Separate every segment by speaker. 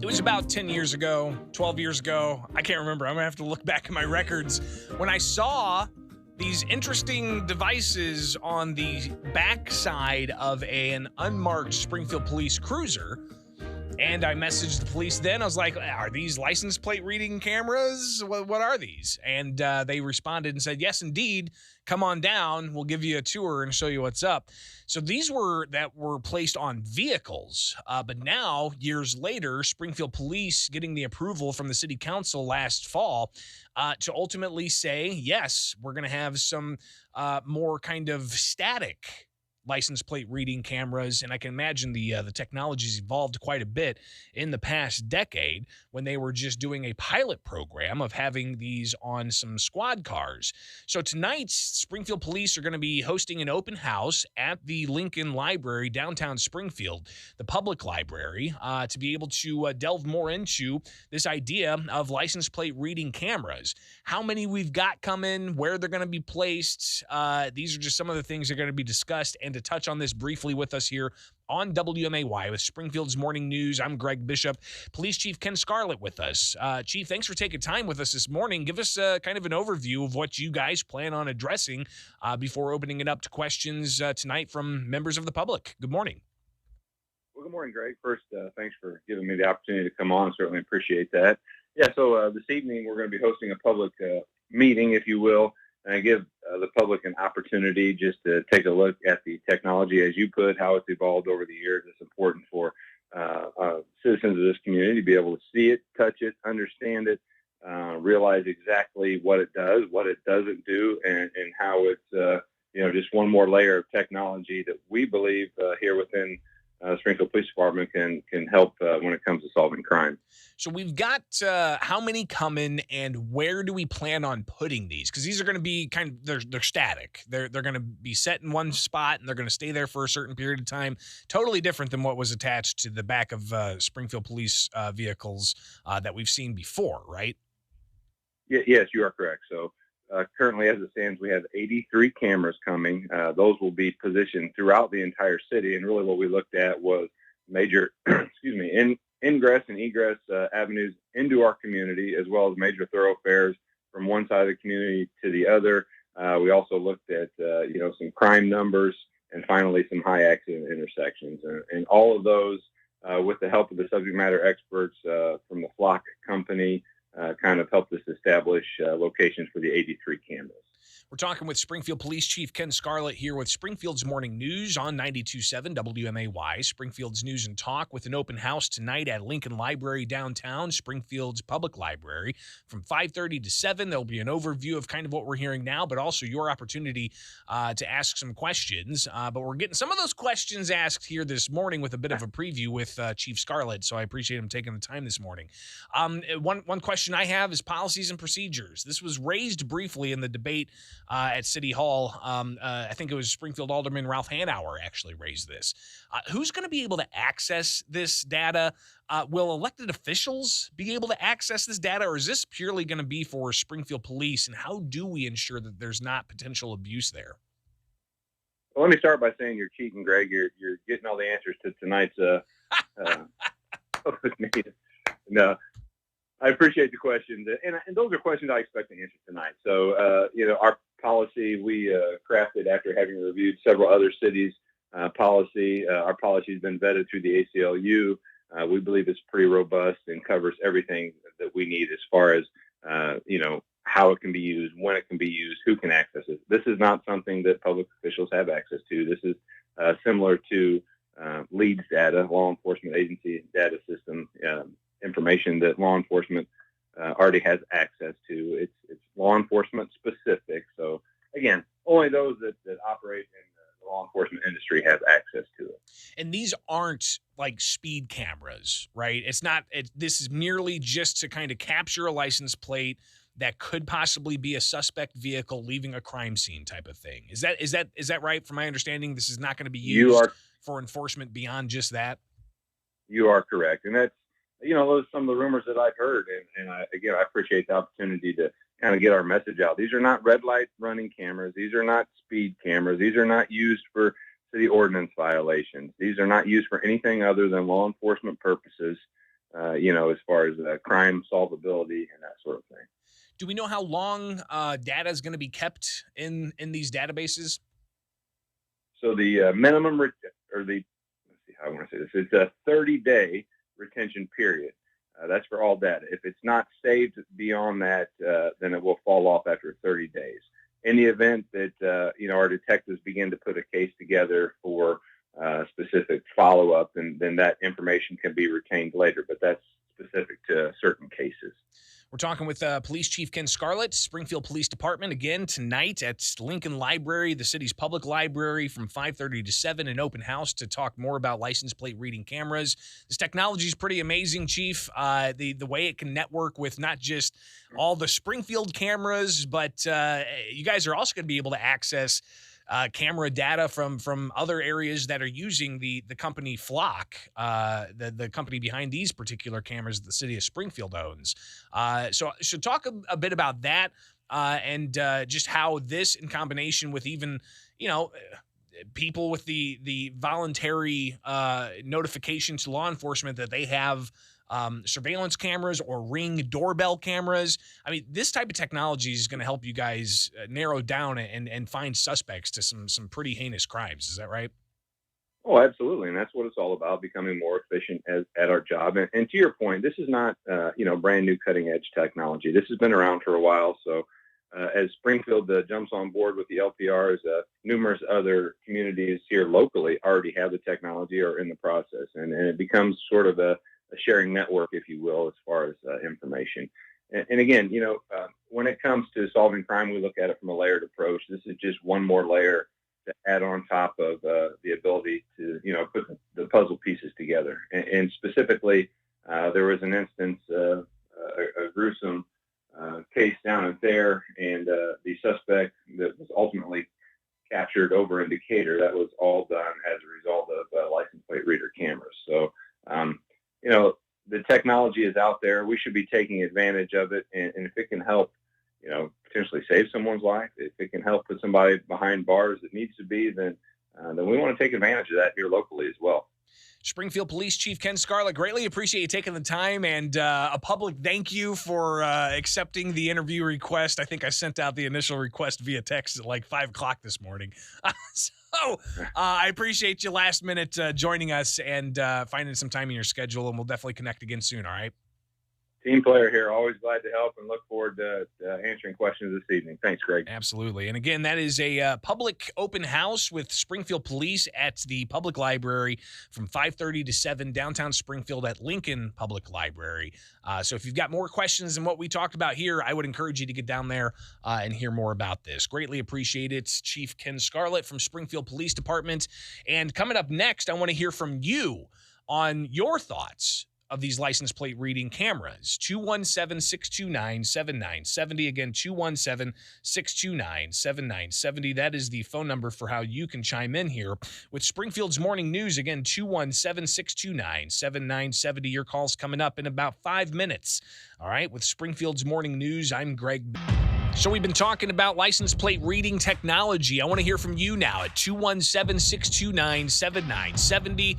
Speaker 1: It was about 10 years ago, 12 years ago. I can't remember. I'm going to have to look back at my records. When I saw these interesting devices on the backside of an unmarked Springfield police cruiser, and I messaged the police then. I was like, are these license plate reading cameras? What are these? And they responded and said, yes, indeed. Come on down. We'll give you a tour and show you what's up. So these were placed on vehicles. But now, years later, Springfield Police getting the approval from the city council last fall to ultimately say, yes, we're going to have some more kind of static license plate reading cameras, and I can imagine the technology's evolved quite a bit in the past decade when they were just doing a pilot program of having these on some squad cars. So tonight, Springfield Police are going to be hosting an open house at the Lincoln Library, downtown Springfield, the public library, to be able to delve more into this idea of license plate reading cameras. How many we've got coming, where they're going to be placed. These are just some of the things that are going to be discussed. And to touch on this briefly with us here on WMAY with Springfield's Morning News, I'm Greg Bishop. Police Chief Ken Scarlett with us. Chief, thanks for taking time with us this morning. Give us kind of an overview of what you guys plan on addressing before opening it up to questions tonight from members of the public. Good morning.
Speaker 2: Well, good morning, Greg. First, thanks for giving me the opportunity to come on. Certainly appreciate that. Yeah, so this evening we're going to be hosting a public meeting, if you will, and give the public an opportunity just to take a look at the technology, as you put, how it's evolved over the years. It's important for citizens of this community to be able to see it, touch it, understand it, realize exactly what it does, what it doesn't do, and how it's just one more layer of technology that we believe here within Springfield Police Department can help when it comes to solving crime.
Speaker 1: So we've got how many coming, and where do we plan on putting these? Because these are going to be they're static. They're going to be set in one spot, and they're going to stay there for a certain period of time. Totally different than what was attached to the back of Springfield Police vehicles that we've seen before, right?
Speaker 2: Yes, you are correct. So currently, as it stands, we have 83 cameras coming. Those will be positioned throughout the entire city. And really what we looked at was major, ingress and egress avenues into our community, as well as major thoroughfares from one side of the community to the other. We also looked at, some crime numbers, and finally some high accident intersections. And all of those, with the help of the subject matter experts from the Flock company, kind of helped us establish locations for the 83 cameras.
Speaker 1: We're talking with Springfield Police Chief Ken Scarlett here with Springfield's Morning News on 92.7 WMAY, Springfield's News and Talk, with an open house tonight at Lincoln Library downtown, Springfield's public library, from 5:30 to 7. There'll be an overview of kind of what we're hearing now, but also your opportunity to ask some questions. But we're getting some of those questions asked here this morning with a bit of a preview with Chief Scarlett, so I appreciate him taking the time this morning. One question I have is policies and procedures. This was raised briefly in the debate at City Hall. I think it was Springfield Alderman Ralph Hanauer actually raised this. Who's going to be able to access this data? Will elected officials be able to access this data, or is this purely going to be for Springfield Police? And how do we ensure that there's not potential abuse there?
Speaker 2: Well, let me start by saying you're cheating, Greg. You're getting all the answers to tonight's meeting. No, I appreciate the questions, and those are questions I expect to answer tonight. So, our policy we crafted after having reviewed several other cities' policy. Our policy has been vetted through the ACLU. We believe it's pretty robust and covers everything that we need as far as how it can be used, when it can be used, who can access it. This is not something that public officials have access to. This is similar to LEADS data, law enforcement agency data system. Information that law enforcement already has access to. It's law enforcement specific. So again, only those that operate in the law enforcement industry have access to it.
Speaker 1: And these aren't like speed cameras, right? This is merely just to kind of capture a license plate that could possibly be a suspect vehicle leaving a crime scene type of thing. Is that right? From my understanding, this is not going to be used for enforcement beyond just that.
Speaker 2: You are correct. And that's, those are some of the rumors that I've heard. And I appreciate the opportunity to kind of get our message out. These are not red light running cameras. These are not speed cameras. These are not used for city ordinance violations. These are not used for anything other than law enforcement purposes. as far as crime solvability and that sort of thing.
Speaker 1: Do we know how long data is going to be kept in these databases?
Speaker 2: So the minimum or the let's see how I want to say this. It's a 30-day retention period. That's for all data. If it's not saved beyond that, then it will fall off after 30 days. In the event that our detectives begin to put a case together for specific follow-up, and then that information can be retained later. But that's specific to certain cases.
Speaker 1: We're talking with Police Chief Ken Scarlett, Springfield Police Department, again tonight at Lincoln Library, the city's public library, from 5:30 to 7, an open house to talk more about license plate reading cameras. This technology is pretty amazing, Chief. The way it can network with not just all the Springfield cameras, but you guys are also going to be able to access camera data from other areas that are using the company Flock, the company behind these particular cameras that the city of Springfield owns. So talk a bit about that and just how this, in combination with even, people with the voluntary notification to law enforcement that they have surveillance cameras or Ring doorbell cameras. I mean, this type of technology is going to help you guys narrow down and find suspects to some pretty heinous crimes. Is that right?
Speaker 2: Oh, absolutely. And that's what it's all about, becoming more efficient at our job. And to your point, this is not, brand new cutting edge technology. This has been around for a while. So as Springfield jumps on board with the LPRs, numerous other communities here locally already have the technology or are in the process. And it becomes sort of a sharing network, if you will, as far as information. And again, when it comes to solving crime, we look at it from a layered approach. This is just one more layer to add on top of the ability to, put the puzzle pieces together. And specifically, there was an instance of a gruesome case down in Thayer, and the suspect that was ultimately captured over in Decatur. That was all done as a result of license plate reader cameras. So, the technology is out there. We should be taking advantage of it. And if it can help, potentially save someone's life, if it can help put somebody behind bars that needs to be, then we want to take advantage of that here locally as well.
Speaker 1: Springfield Police Chief Ken Scarlett, greatly appreciate you taking the time, and a public thank you for accepting the interview request. I think I sent out the initial request via text at like 5 o'clock this morning. So I appreciate you last minute joining us and finding some time in your schedule, and we'll definitely connect again soon, all right?
Speaker 2: Team player here. Always glad to help and look forward to answering questions this evening. Thanks, Greg.
Speaker 1: Absolutely. And again, that is a public open house with Springfield Police at the public library from 5:30 to 7 downtown Springfield at Lincoln Public Library. So if you've got more questions than what we talked about here, I would encourage you to get down there and hear more about this. Greatly appreciate it. Chief Ken Scarlett from Springfield Police Department. And coming up next, I want to hear from you on your thoughts of these license plate reading cameras. 217-629-7970. Again, 217-629-7970. That is the phone number for how you can chime in here with Springfield's Morning News. Again, 217-629-7970. Your call's coming up in about 5 minutes. All right, with Springfield's Morning News, I'm Greg. So we've been talking about license plate reading technology. I want to hear from you now at 217-629-7970.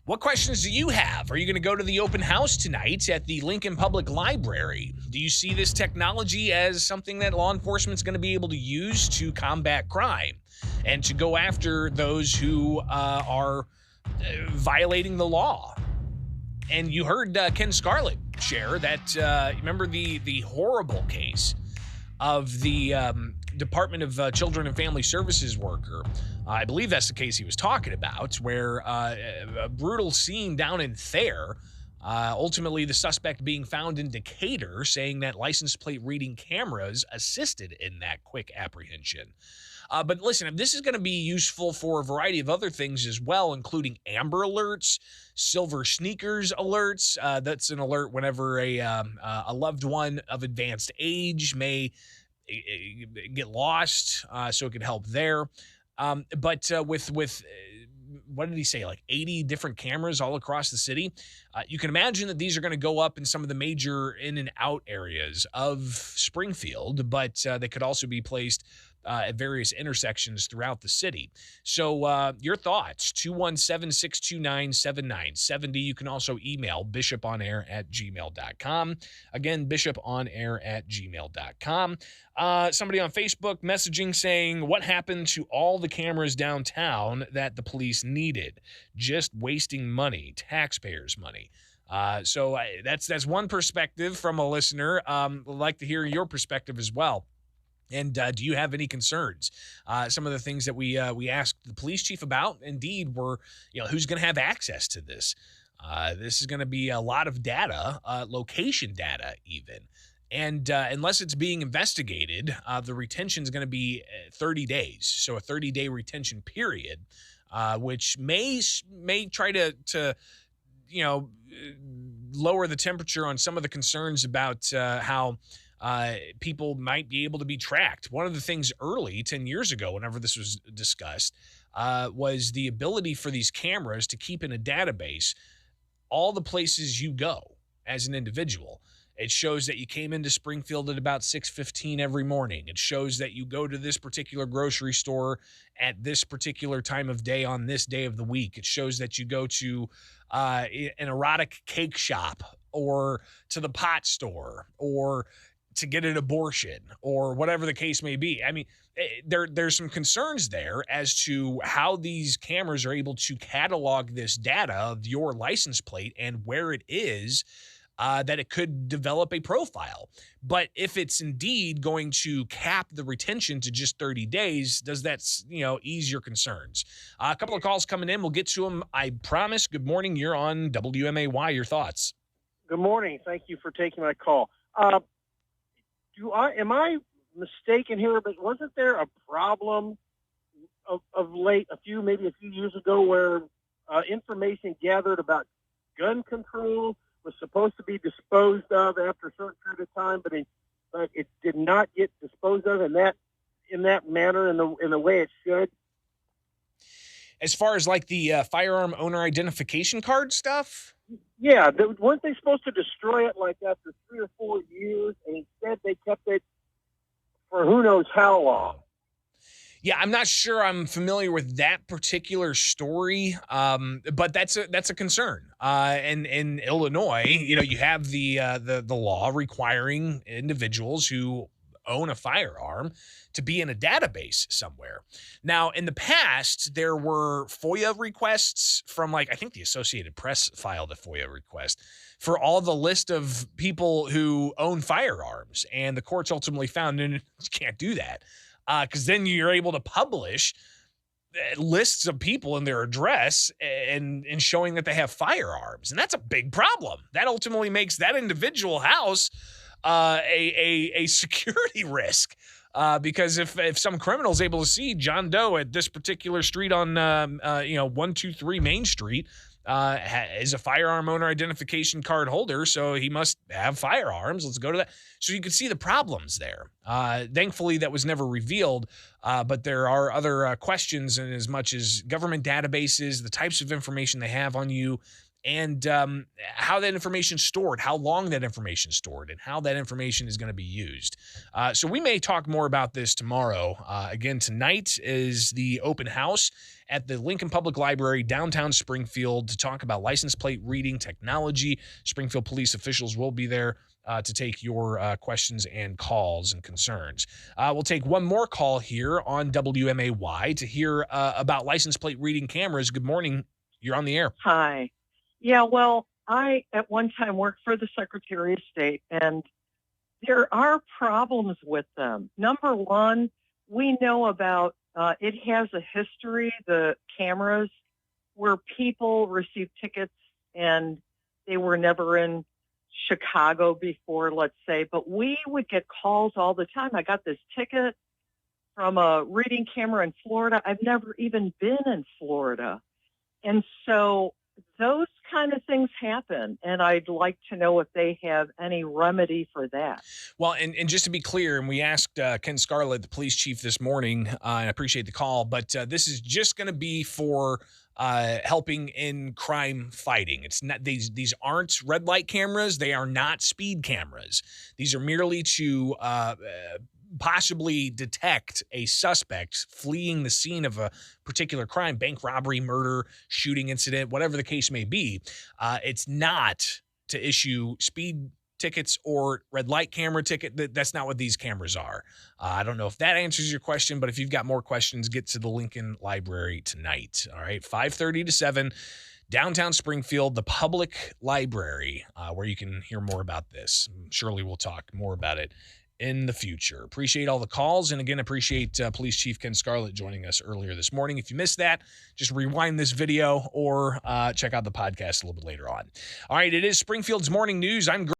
Speaker 1: What questions do you have? Are you going to go to the open house tonight at the Lincoln Public Library? Do you see this technology as something that law enforcement is going to be able to use to combat crime and to go after those who are violating the law? And you heard Ken Scarlett share that, remember the horrible case of the Department of Children and Family Services worker. I believe that's the case he was talking about, where a brutal scene down in Thayer, ultimately the suspect being found in Decatur, saying that license plate reading cameras assisted in that quick apprehension. But listen, if this is going to be useful for a variety of other things as well, including Amber Alerts, Silver Sneakers Alerts, that's an alert whenever a loved one of advanced age may get lost, so it could help there. But with what did he say, like 80 different cameras all across the city, you can imagine that these are going to go up in some of the major in and out areas of Springfield, but they could also be placed at various intersections throughout the city. So your thoughts, 217-629-7970. You can also email bishoponair@gmail.com. Again, bishoponair@gmail.com. Somebody on Facebook messaging saying, what happened to all the cameras downtown that the police needed? Just wasting money, taxpayers' money. So that's one perspective from a listener. I'd like to hear your perspective as well. And do you have any concerns? Some of the things that we asked the police chief about, indeed, were, who's going to have access to this? This is going to be a lot of data, location data even. And unless it's being investigated, the retention is going to be 30 days. So a 30-day retention period, which may try to lower the temperature on some of the concerns about how people might be able to be tracked. One of the things early, 10 years ago, whenever this was discussed, was the ability for these cameras to keep in a database all the places you go as an individual. It shows that you came into Springfield at about 6:15 every morning. It shows that you go to this particular grocery store at this particular time of day on this day of the week. It shows that you go to an erotic cake shop or to the pot store or to get an abortion or whatever the case may be. I mean, there's some concerns there as to how these cameras are able to catalog this data of your license plate and where it is, that it could develop a profile. But if it's indeed going to cap the retention to just 30 days, does that, ease your concerns? A couple of calls coming in. We'll get to them. I promise. Good morning. You're on WMAY. Your thoughts?
Speaker 3: Good morning. Thank you for taking my call. Am I mistaken here? But wasn't there a problem of late, maybe a few years ago, where information gathered about gun control was supposed to be disposed of after a certain period of time, but it did not get disposed of in that manner, in the way it should?
Speaker 1: As far as like the firearm owner identification card stuff?
Speaker 3: Yeah, weren't they supposed to destroy it like after 3 or 4 years, and instead they kept it for who knows how long?
Speaker 1: Yeah, I'm not sure I'm familiar with that particular story, but that's a concern. And in Illinois, you have the law requiring individuals who own a firearm to be in a database somewhere. Now, in the past, there were FOIA requests from, I think the Associated Press filed a FOIA request for all the list of people who own firearms, and the courts ultimately found you can't do that. Because then you're able to publish lists of people and their address and showing that they have firearms. And that's a big problem. That ultimately makes that individual house a security risk. Because if some criminal is able to see John Doe at this particular street on 123 Main Street, is a firearm owner identification card holder, so he must have firearms. Let's go to that. So you can see the problems there. Thankfully, that was never revealed, but there are other questions in as much as government databases, the types of information they have on you, and how that information is stored, how long that information is stored, and how that information is going to be used. So we may talk more about this tomorrow. Again, tonight is the open house at the Lincoln Public Library, downtown Springfield, to talk about license plate reading technology. Springfield police officials will be there to take your questions and calls and concerns. We'll take one more call here on WMAY to hear about license plate reading cameras. Good morning. You're on the air.
Speaker 4: Hi. Yeah, well, I at one time worked for the Secretary of State, and there are problems with them. Number one, we know about it has a history, the cameras, where people receive tickets and they were never in Chicago before, let's say, but we would get calls all the time. I got this ticket from a reading camera in Florida. I've never even been in Florida. And so those kind of things happen, and I'd like to know if they have any remedy for that.
Speaker 1: Well, and just to be clear, and we asked Ken Scarlett, the police chief, this morning, and I appreciate the call, but this is just going to be for helping in crime fighting. It's not these aren't red light cameras. They are not speed cameras. These are merely to possibly detect a suspect fleeing the scene of a particular crime, bank robbery, murder, shooting incident, whatever the case may be, it's not to issue speed tickets or red light camera ticket. That's not what these cameras are. I don't know if that answers your question, but if you've got more questions, get to the Lincoln Library tonight. All right, 5:30 to 7, downtown Springfield, the public library, where you can hear more about this. Surely we'll talk more about it in the future. Appreciate all the calls, and again, appreciate Police Chief Ken Scarlett joining us earlier this morning. If you missed that, just rewind this video or check out the podcast a little bit later on. All right, it is Springfield's Morning News. I'm